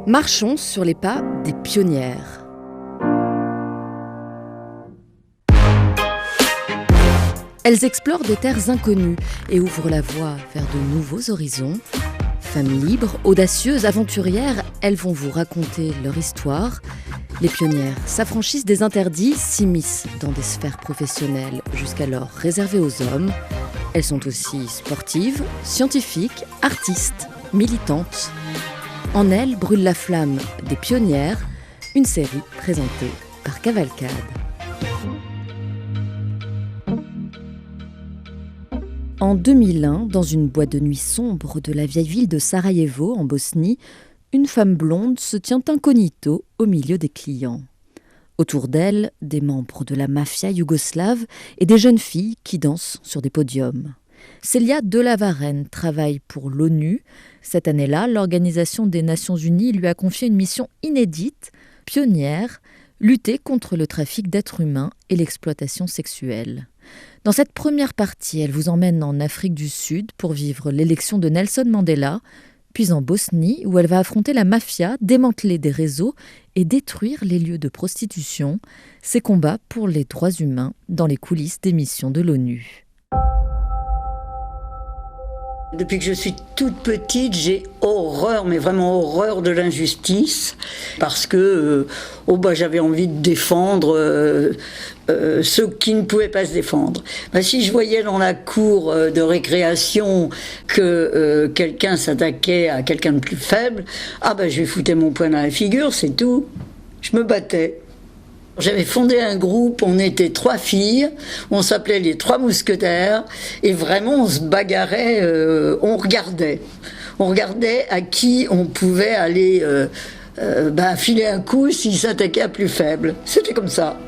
Marchons sur les pas des pionnières. Elles explorent des terres inconnues et ouvrent la voie vers de nouveaux horizons. Femmes libres, audacieuses, aventurières, elles vont vous raconter leur histoire. Les pionnières s'affranchissent des interdits, s'immiscent dans des sphères professionnelles jusqu'alors réservées aux hommes. Elles sont aussi sportives, scientifiques, artistes, militantes. En elles brûle la flamme des pionnières, une série présentée par Cavalcade. En 2001, dans une boîte de nuit sombre de la vieille ville de Sarajevo, en Bosnie, une femme blonde se tient incognito au milieu des clients. Autour d'elle, des membres de la mafia yougoslave et des jeunes filles qui dansent sur des podiums. Célia Delavaren travaille pour l'ONU. Cette année-là, l'Organisation des Nations Unies lui a confié une mission inédite, pionnière, lutter contre le trafic d'êtres humains et l'exploitation sexuelle. Dans cette première partie, elle vous emmène en Afrique du Sud pour vivre l'élection de Nelson Mandela, puis en Bosnie où elle va affronter la mafia, démanteler des réseaux et détruire les lieux de prostitution, ses combats pour les droits humains dans les coulisses des missions de l'ONU. Depuis que je suis toute petite, j'ai horreur, mais vraiment horreur de l'injustice, parce que j'avais envie de défendre ceux qui ne pouvaient pas se défendre. Si je voyais dans la cour de récréation que quelqu'un s'attaquait à quelqu'un de plus faible, je lui foutais mon poing dans la figure, c'est tout. Je me battais. J'avais fondé un groupe, on était 3 filles, on s'appelait les 3 mousquetaires, et vraiment on se bagarrait, on regardait à qui on pouvait aller filer un coup s'il s'attaquait à plus faible. C'était comme ça.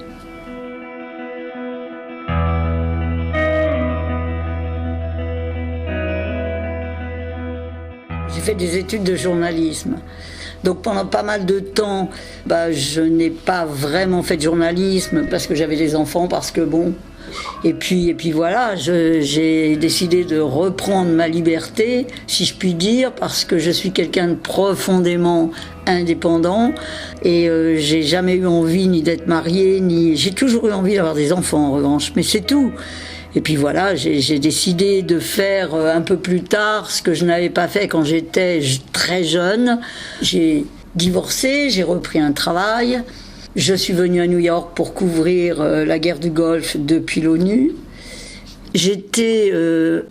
J'ai fait des études de journalisme. Donc pendant pas mal de temps, je n'ai pas vraiment fait de journalisme parce que j'avais des enfants, Et puis voilà, j'ai décidé de reprendre ma liberté, si je puis dire, parce que je suis quelqu'un de profondément indépendant et j'ai jamais eu envie ni d'être mariée, j'ai toujours eu envie d'avoir des enfants en revanche, mais c'est tout. Et puis voilà, j'ai décidé de faire un peu plus tard ce que je n'avais pas fait quand j'étais très jeune. J'ai divorcé, j'ai repris un travail. Je suis venue à New York pour couvrir la guerre du Golfe depuis l'ONU. J'étais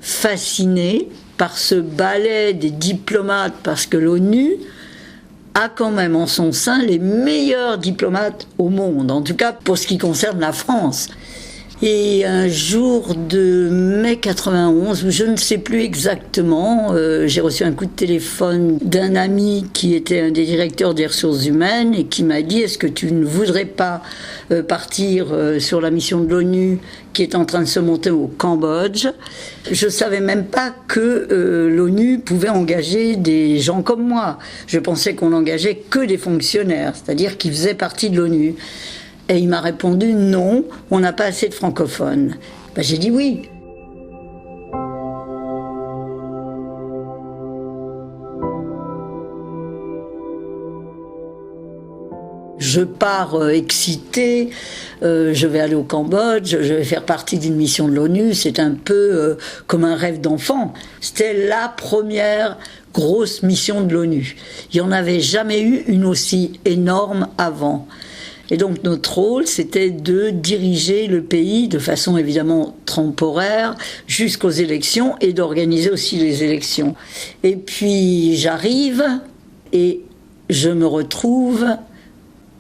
fascinée par ce ballet des diplomates, parce que l'ONU a quand même en son sein les meilleurs diplomates au monde, en tout cas pour ce qui concerne la France. Et un jour de mai 91, où je ne sais plus exactement, j'ai reçu un coup de téléphone d'un ami qui était un des directeurs des ressources humaines et qui m'a dit « Est-ce que tu ne voudrais pas partir sur la mission de l'ONU qui est en train de se monter au Cambodge ?» Je ne savais même pas que l'ONU pouvait engager des gens comme moi. Je pensais qu'on n'engageait que des fonctionnaires, c'est-à-dire qui faisaient partie de l'ONU. Et il m'a répondu « Non, on n'a pas assez de francophones ». J'ai dit oui. Je pars excitée, je vais aller au Cambodge, je vais faire partie d'une mission de l'ONU, c'est un peu comme un rêve d'enfant. C'était la première grosse mission de l'ONU. Il n'y en avait jamais eu une aussi énorme avant. Et donc notre rôle, c'était de diriger le pays de façon évidemment temporaire jusqu'aux élections et d'organiser aussi les élections. Et puis j'arrive et je me retrouve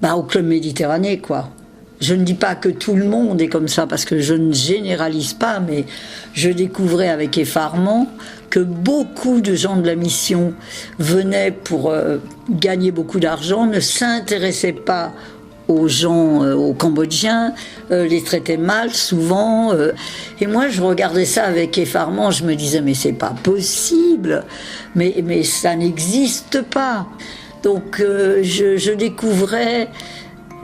au Club Méditerranée, quoi. Je ne dis pas que tout le monde est comme ça, parce que je ne généralise pas, mais je découvrais avec effarement que beaucoup de gens de la mission venaient pour gagner beaucoup d'argent, ne s'intéressaient pas aux gens, aux Cambodgiens, les traitaient mal souvent. Et moi, je regardais ça avec effarement, je me disais, mais c'est pas possible, mais ça n'existe pas. Donc je découvrais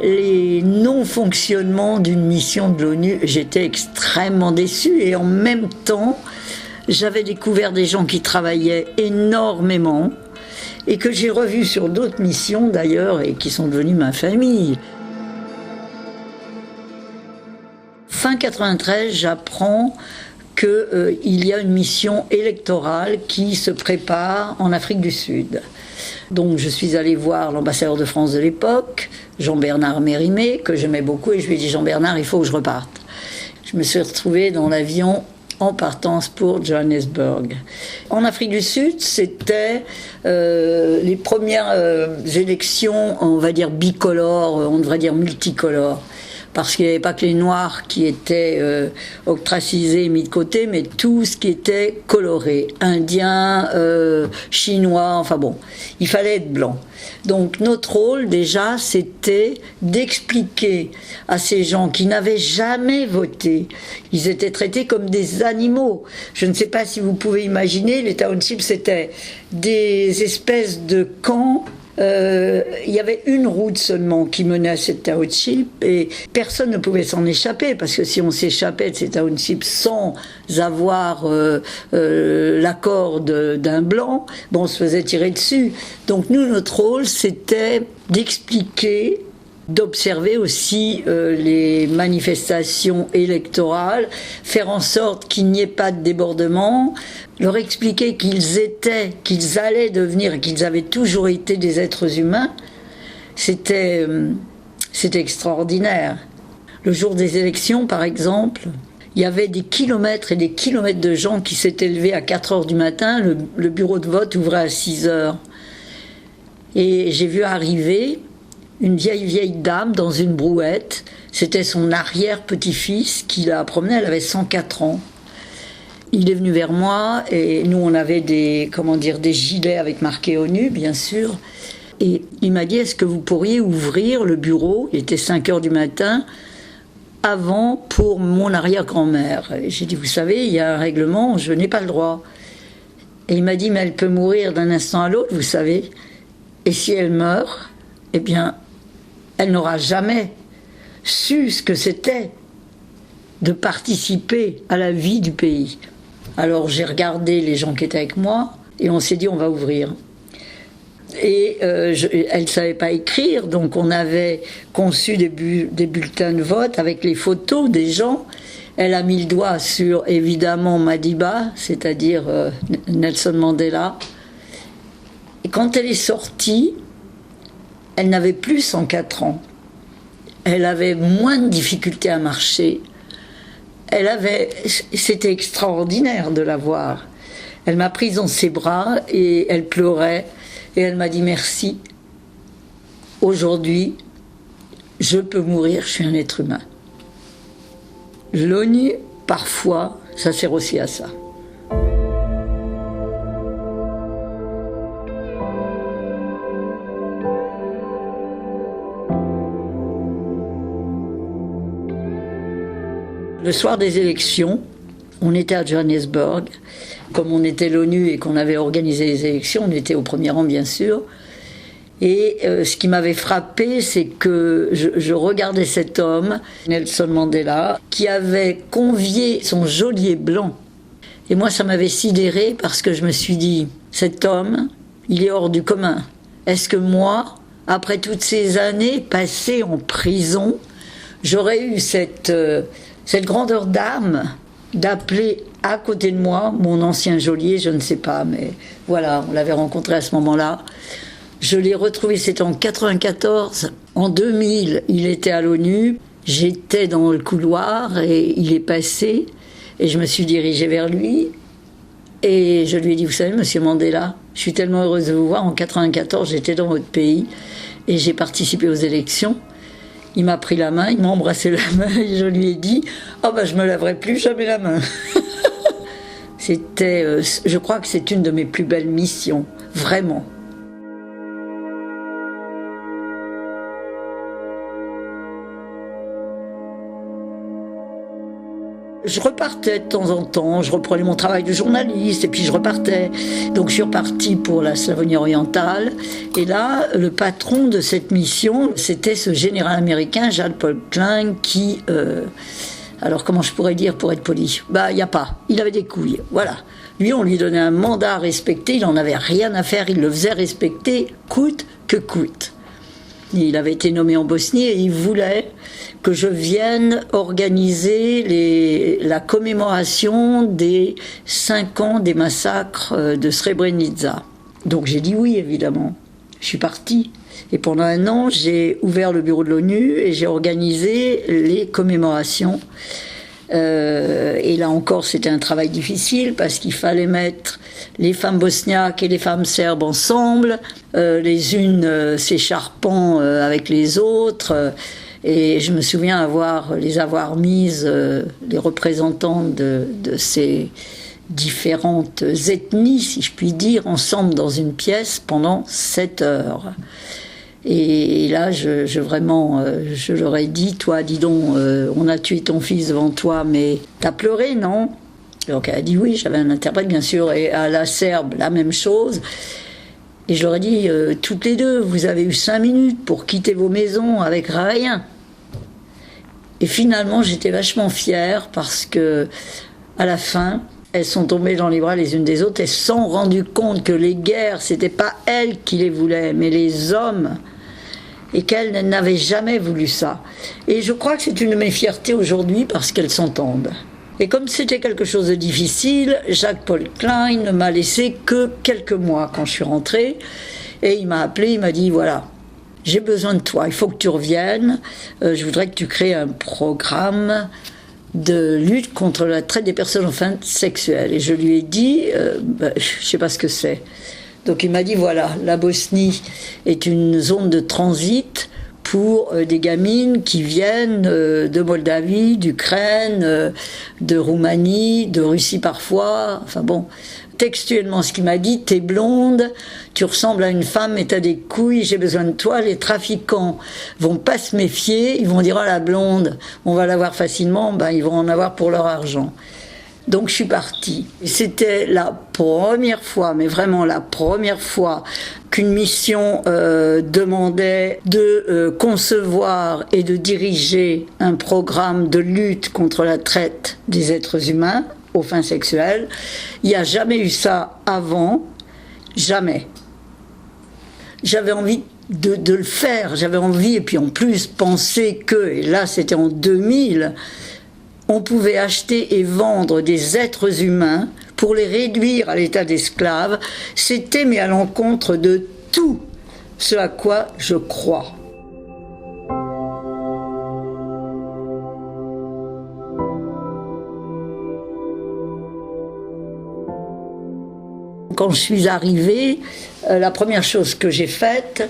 les non-fonctionnements d'une mission de l'ONU. J'étais extrêmement déçue et en même temps, j'avais découvert des gens qui travaillaient énormément, et que j'ai revu sur d'autres missions d'ailleurs et qui sont devenues ma famille. Fin 93, j'apprends qu'il y a une mission électorale qui se prépare en Afrique du Sud. Donc je suis allée voir l'ambassadeur de France de l'époque, Jean-Bernard Mérimée, que j'aimais beaucoup, et je lui ai dit « Jean-Bernard, il faut que je reparte ». Je me suis retrouvée dans l'avion en partance pour Johannesburg. En Afrique du Sud, c'était les premières élections, on va dire bicolores, on devrait dire multicolores. Parce qu'il n'y avait pas que les Noirs qui étaient ostracisés et mis de côté, mais tout ce qui était coloré, Indiens, Chinois, enfin bon, il fallait être blanc. Donc notre rôle déjà, c'était d'expliquer à ces gens qui n'avaient jamais voté, ils étaient traités comme des animaux. Je ne sais pas si vous pouvez imaginer, les townships, c'était des espèces de camps. Il y avait une route seulement qui menait à cette township et personne ne pouvait s'en échapper, parce que si on s'échappait de ces townships sans avoir l'accord d'un blanc, bon, on se faisait tirer dessus. Donc nous, notre rôle, c'était d'expliquer, d'observer aussi les manifestations électorales, faire en sorte qu'il n'y ait pas de débordement, leur expliquer qu'ils allaient devenir, et qu'ils avaient toujours été des êtres humains. C'était extraordinaire. Le jour des élections, par exemple, il y avait des kilomètres et des kilomètres de gens qui s'étaient levés à 4 heures du matin. Le bureau de vote ouvrait à 6 heures. Et j'ai vu arriver une vieille dame dans une brouette. C'était son arrière-petit-fils qui la promenait, elle avait 104 ans. Il est venu vers moi et nous on avait des gilets avec marqué ONU, bien sûr. Et il m'a dit, est-ce que vous pourriez ouvrir le bureau, il était 5 heures du matin, avant pour mon arrière-grand-mère. Et j'ai dit, vous savez, il y a un règlement, je n'ai pas le droit. Et il m'a dit, mais elle peut mourir d'un instant à l'autre, vous savez. Et si elle meurt, eh bien, elle n'aura jamais su ce que c'était de participer à la vie du pays. Alors j'ai regardé les gens qui étaient avec moi et on s'est dit on va ouvrir. Et elle ne savait pas écrire, donc on avait conçu des bulletins de vote avec les photos des gens. Elle a mis le doigt sur évidemment Madiba, c'est-à-dire Nelson Mandela. Et quand elle est sortie, elle n'avait plus 104 ans. Elle avait moins de difficultés à marcher. C'était extraordinaire de la voir. Elle m'a prise dans ses bras et elle pleurait et elle m'a dit merci. Aujourd'hui, je peux mourir, je suis un être humain. L'ONU, parfois, ça sert aussi à ça. Le soir des élections, on était à Johannesburg. Comme on était l'ONU et qu'on avait organisé les élections, on était au premier rang bien sûr. Et ce qui m'avait frappé, c'est que je regardais cet homme, Nelson Mandela, qui avait convié son geôlier blanc. Et moi, ça m'avait sidéré parce que je me suis dit, cet homme, il est hors du commun. Est-ce que moi, après toutes ces années passées en prison, j'aurais eu cette grandeur d'âme d'appeler à côté de moi mon ancien geôlier, je ne sais pas, mais voilà, on l'avait rencontré à ce moment-là. Je l'ai retrouvé, c'était en 94. En 2000, il était à l'ONU. J'étais dans le couloir et il est passé. Et je me suis dirigée vers lui. Et je lui ai dit, vous savez, monsieur Mandela, je suis tellement heureuse de vous voir. En 94, j'étais dans votre pays et j'ai participé aux élections. Il m'a pris la main, il m'a embrassé la main et je lui ai dit « Oh ben je me laverai plus jamais la main ». Je crois que c'est une de mes plus belles missions, vraiment. Je repartais de temps en temps, je reprenais mon travail de journaliste et puis je repartais. Donc je suis repartie pour la Slavonie orientale. Et là, le patron de cette mission, c'était ce général américain, Jan-Paul Klein, qui... alors comment je pourrais dire pour être poli ? Bah, il n'y a pas. Il avait des couilles, voilà. Lui, on lui donnait un mandat à respecter, il n'en avait rien à faire, il le faisait respecter coûte que coûte. Il avait été nommé en Bosnie et il voulait que je vienne organiser la commémoration des 5 ans des massacres de Srebrenica. Donc j'ai dit oui, évidemment. Je suis partie. Et pendant 1 an, j'ai ouvert le bureau de l'ONU et j'ai organisé les commémorations. Et là encore, c'était un travail difficile parce qu'il fallait mettre les femmes bosniaques et les femmes serbes ensemble, les unes s'écharpant avec les autres. Et je me souviens les avoir mises, les représentants de ces différentes ethnies, si je puis dire, ensemble dans une pièce pendant 7 heures. Et là, je leur ai dit, toi, dis donc, on a tué ton fils devant toi, mais t'as pleuré, non? Donc elle a dit oui, j'avais un interprète, bien sûr, et à la Serbe, la même chose. Et je leur ai dit, toutes les deux, vous avez eu 5 minutes pour quitter vos maisons avec rien. Et finalement, j'étais vachement fière parce que, à la fin, elles sont tombées dans les bras les unes des autres et se sont rendues compte que les guerres, c'était pas elles qui les voulaient, mais les hommes, et qu'elles n'avaient jamais voulu ça. Et je crois que c'est une de mes fiertés aujourd'hui parce qu'elles s'entendent. Et comme c'était quelque chose de difficile, Jacques-Paul Klein ne m'a laissé que quelques mois quand je suis rentrée, et il m'a appelé, il m'a dit voilà, j'ai besoin de toi, il faut que tu reviennes, je voudrais que tu crées un programme de lutte contre la traite des personnes aux fins sexuelles. Et je lui ai dit, je ne sais pas ce que c'est. Donc il m'a dit, voilà, la Bosnie est une zone de transit pour des gamines qui viennent de Moldavie, d'Ukraine, de Roumanie, de Russie parfois, enfin bon. Textuellement, ce qu'il m'a dit, t'es blonde, tu ressembles à une femme et t'as des couilles, j'ai besoin de toi. Les trafiquants vont pas se méfier, ils vont dire oh la blonde, on va l'avoir facilement, ben ils vont en avoir pour leur argent. Donc je suis partie. C'était la première fois, mais vraiment la première fois, qu'une mission demandait de concevoir et de diriger un programme de lutte contre la traite des êtres humains aux fins sexuelles. Il n'y a jamais eu ça avant, jamais. J'avais envie de le faire, j'avais envie, et puis en plus penser que, et là c'était en 2000, on pouvait acheter et vendre des êtres humains pour les réduire à l'état d'esclaves, c'était mais à l'encontre de tout ce à quoi je crois. Quand je suis arrivée, la première chose que j'ai faite,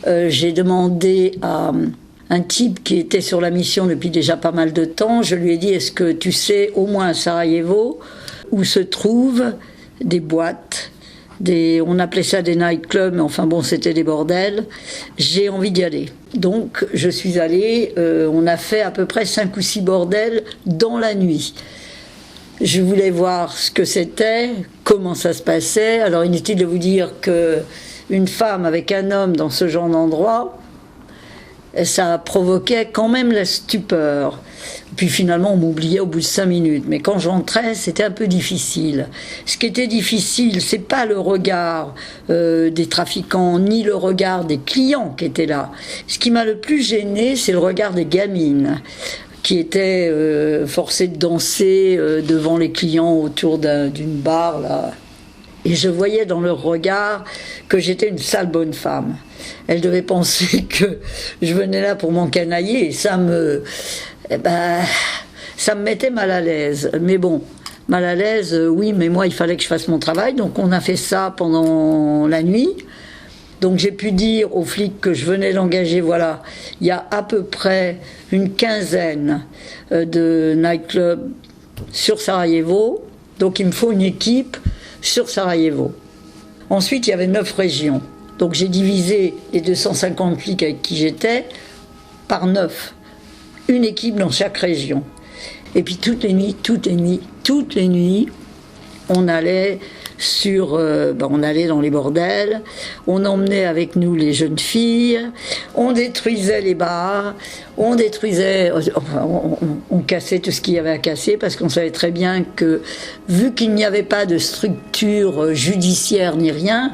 j'ai demandé à un type qui était sur la mission depuis déjà pas mal de temps, je lui ai dit, est-ce que tu sais au moins à Sarajevo où se trouvent des boîtes, on appelait ça des nightclubs, mais enfin bon, c'était des bordels, j'ai envie d'y aller. Donc je suis allée, on a fait à peu près 5 ou 6 bordels dans la nuit. Je voulais voir ce que c'était, comment ça se passait. Alors inutile de vous dire qu'une femme avec un homme dans ce genre d'endroit, ça provoquait quand même la stupeur. Puis finalement, on m'oubliait au bout de 5 minutes. Mais quand j'entrais, c'était un peu difficile. Ce qui était difficile, c'est pas le regard des trafiquants, ni le regard des clients qui étaient là. Ce qui m'a le plus gêné, c'est le regard des gamines qui étaient forcées de danser devant les clients autour d'une barre, là. Et je voyais dans leur regard que j'étais une sale bonne femme. Elles devaient penser que je venais là pour m'encanailler, et ça me mettait mal à l'aise. Mais bon, mal à l'aise, oui, mais moi, il fallait que je fasse mon travail, donc on a fait ça pendant la nuit. Donc j'ai pu dire aux flics que je venais d'engager, voilà, il y a à peu près une quinzaine de nightclubs sur Sarajevo, donc il me faut une équipe sur Sarajevo. Ensuite, il y avait 9 régions. Donc j'ai divisé les 250 flics avec qui j'étais par 9. Une équipe dans chaque région. Et puis toutes les nuits, on allait on allait dans les bordels, on emmenait avec nous les jeunes filles, on détruisait les bars, on cassait tout ce qu'il y avait à casser parce qu'on savait très bien que, vu qu'il n'y avait pas de structure judiciaire ni rien,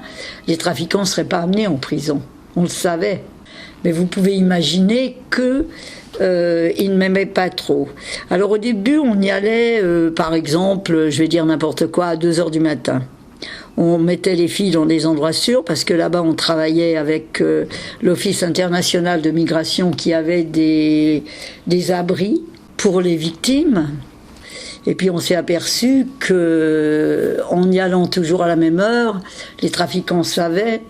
les trafiquants ne seraient pas amenés en prison. On le savait. Mais vous pouvez imaginer que ils ne m'aimaient pas trop. Alors au début, on y allait, par exemple, je vais dire n'importe quoi, à 2h du matin. On mettait les filles dans des endroits sûrs, parce que là-bas, on travaillait avec l'Office international de migration qui avait des abris pour les victimes. Et puis on s'est aperçu que, en y allant toujours à la même heure, les trafiquants savaient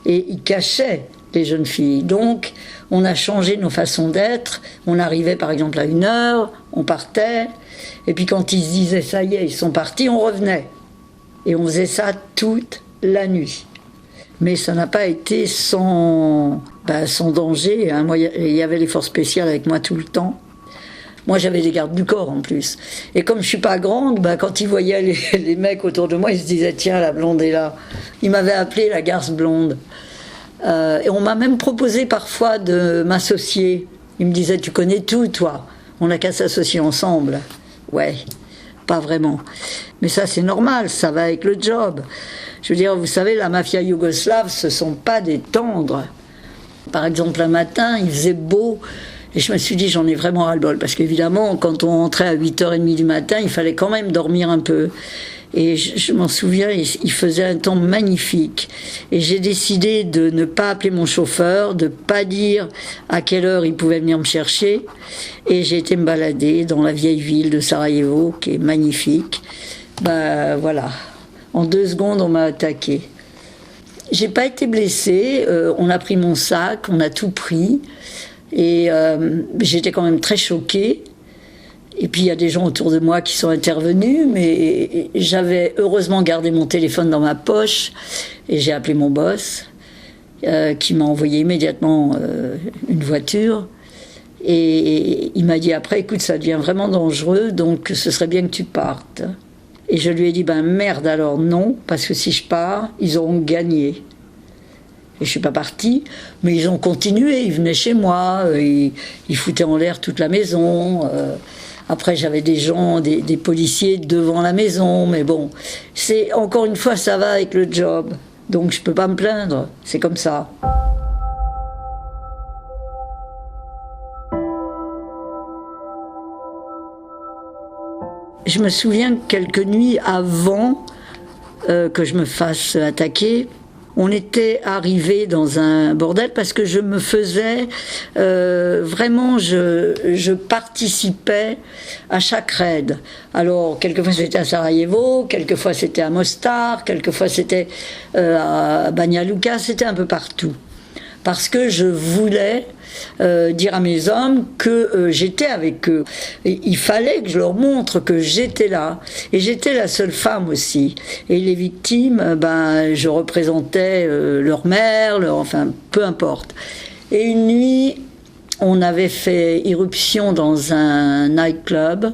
et ils cachaient les jeunes filles. Donc, on a changé nos façons d'être. On arrivait par exemple à 1h, on partait, et puis quand ils se disaient ça y est, ils sont partis, on revenait. Et on faisait ça toute la nuit. Mais ça n'a pas été sans danger. Hein. Moi, il y avait les forces spéciales avec moi tout le temps. Moi, j'avais des gardes du corps en plus. Et comme je suis pas grande, quand ils voyaient les mecs autour de moi, ils se disaient tiens, la blonde est là. Ils m'avaient appelée la garce blonde. Et on m'a même proposé parfois de m'associer. Ils me disaient tu connais tout toi, on n'a qu'à s'associer ensemble. Ouais, pas vraiment. Mais ça c'est normal, ça va avec le job. Je veux dire, vous savez, la mafia yougoslave, ce sont pas des tendres. Par exemple, un matin, il faisait beau, et je me suis dit j'en ai vraiment ras-le-bol, parce qu'évidemment, quand on rentrait à 8h30 du matin, il fallait quand même dormir un peu. Et je m'en souviens, il faisait un temps magnifique. Et j'ai décidé de ne pas appeler mon chauffeur, de ne pas dire à quelle heure il pouvait venir me chercher. Et j'ai été me balader dans la vieille ville de Sarajevo, qui est magnifique. Voilà. En 2 secondes, on m'a attaqué. J'ai pas été blessée. On a pris mon sac, on a tout pris. Et j'étais quand même très choquée. Et puis il y a des gens autour de moi qui sont intervenus, mais j'avais heureusement gardé mon téléphone dans ma poche et j'ai appelé mon boss qui m'a envoyé immédiatement une voiture et il m'a dit après écoute ça devient vraiment dangereux donc ce serait bien que tu partes. Et je lui ai dit merde alors non parce que si je pars ils auront gagné. Et je suis pas partie, mais ils ont continué, ils venaient chez moi, ils foutaient en l'air toute la maison. Après, j'avais des gens, des policiers devant la maison, mais bon, c'est encore une fois, ça va avec le job. Donc je peux pas me plaindre, c'est comme ça. Je me souviens que quelques nuits avant que je me fasse attaquer, on était arrivé dans un bordel parce que je me faisais vraiment, je participais à chaque raid. Alors quelquefois c'était à Sarajevo, quelquefois c'était à Mostar, quelquefois c'était à Banja Luka, c'était un peu partout. Parce que je voulais dire à mes hommes que j'étais avec eux. Et il fallait que je leur montre que j'étais là. Et j'étais la seule femme aussi. Et les victimes, je représentais leur mère, enfin, peu importe. Et une nuit, on avait fait irruption dans un nightclub.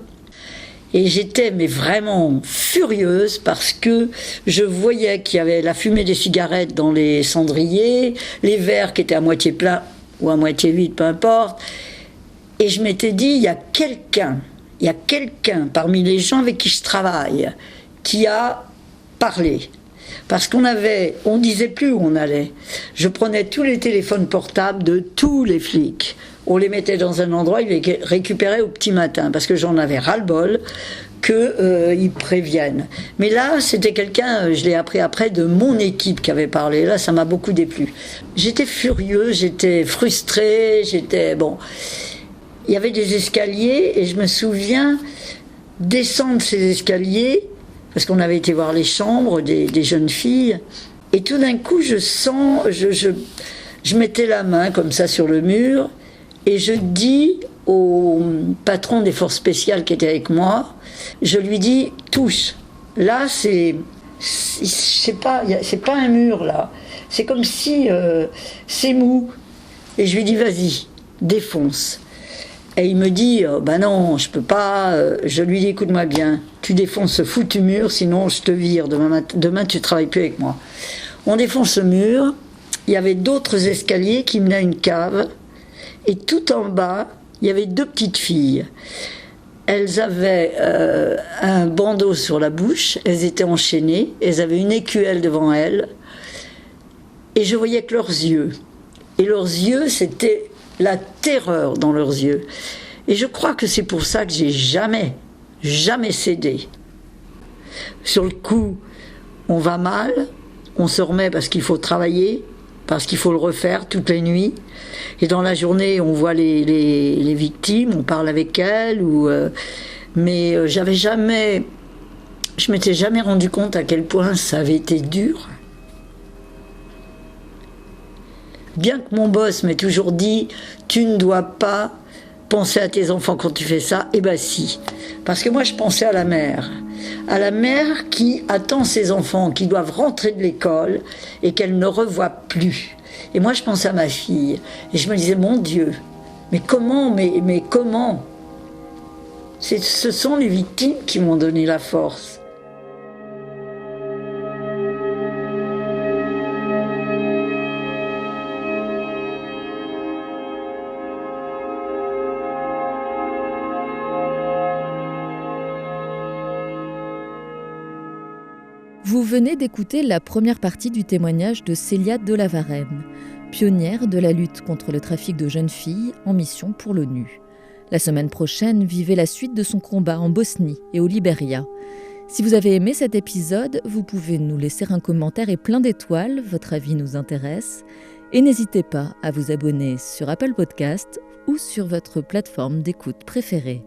Et j'étais vraiment furieuse parce que je voyais qu'il y avait la fumée des cigarettes dans les cendriers, les verres qui étaient à moitié pleins ou à moitié vides, peu importe. Et je m'étais dit, il y a quelqu'un parmi les gens avec qui je travaille qui a parlé. Parce on disait plus où on allait. Je prenais tous les téléphones portables de tous les flics. On les mettait dans un endroit, ils les récupéraient au petit matin, parce que j'en avais ras-le-bol qu'ils préviennent. Mais là, c'était quelqu'un, je l'ai appris après, de mon équipe qui avait parlé. Là, ça m'a beaucoup déplu. J'étais furieuse, j'étais frustrée, bon. Il y avait des escaliers, et je me souviens descendre ces escaliers, parce qu'on avait été voir les chambres des jeunes filles, et tout d'un coup, je mettais la main comme ça sur le mur, et je dis au patron des forces spéciales qui était avec moi, je lui dis touche. Là c'est pas un mur là. C'est comme si c'est mou. Et je lui dis vas-y, défonce. Et il me dit, bah non, je peux pas. Je lui dis, écoute-moi bien, tu défonces ce foutu mur, sinon je te vire. Demain tu travailles plus avec moi. On défonce ce mur. Il y avait d'autres escaliers qui menaient à une cave. Et tout en bas, il y avait 2 petites filles. Elles avaient un bandeau sur la bouche, elles étaient enchaînées, elles avaient une écuelle devant elles. Et je voyais que leurs yeux. Et leurs yeux, c'était la terreur dans leurs yeux. Et je crois que c'est pour ça que j'ai jamais cédé. Sur le coup, on va mal, on se remet parce qu'il faut travailler, parce qu'il faut le refaire toutes les nuits. Et dans la journée, on voit les victimes, on parle avec elles. Mais je m'étais jamais rendu compte à quel point ça avait été dur. Bien que mon boss m'ait toujours dit « Tu ne dois pas penser à tes enfants quand tu fais ça », eh ben si. Parce que moi, je pensais à la mère. À la mère qui attend ses enfants, qui doivent rentrer de l'école et qu'elle ne revoit plus. Et moi, je pensais à ma fille. Et je me disais « Mon Dieu, mais comment, mais comment ?» Ce sont les victimes qui m'ont donné la force. Vous venez d'écouter la première partie du témoignage de Célia de la Varenne, pionnière de la lutte contre le trafic de jeunes filles en mission pour l'ONU. La semaine prochaine, vivez la suite de son combat en Bosnie et au Libéria. Si vous avez aimé cet épisode, vous pouvez nous laisser un commentaire et plein d'étoiles, votre avis nous intéresse. Et n'hésitez pas à vous abonner sur Apple Podcast ou sur votre plateforme d'écoute préférée.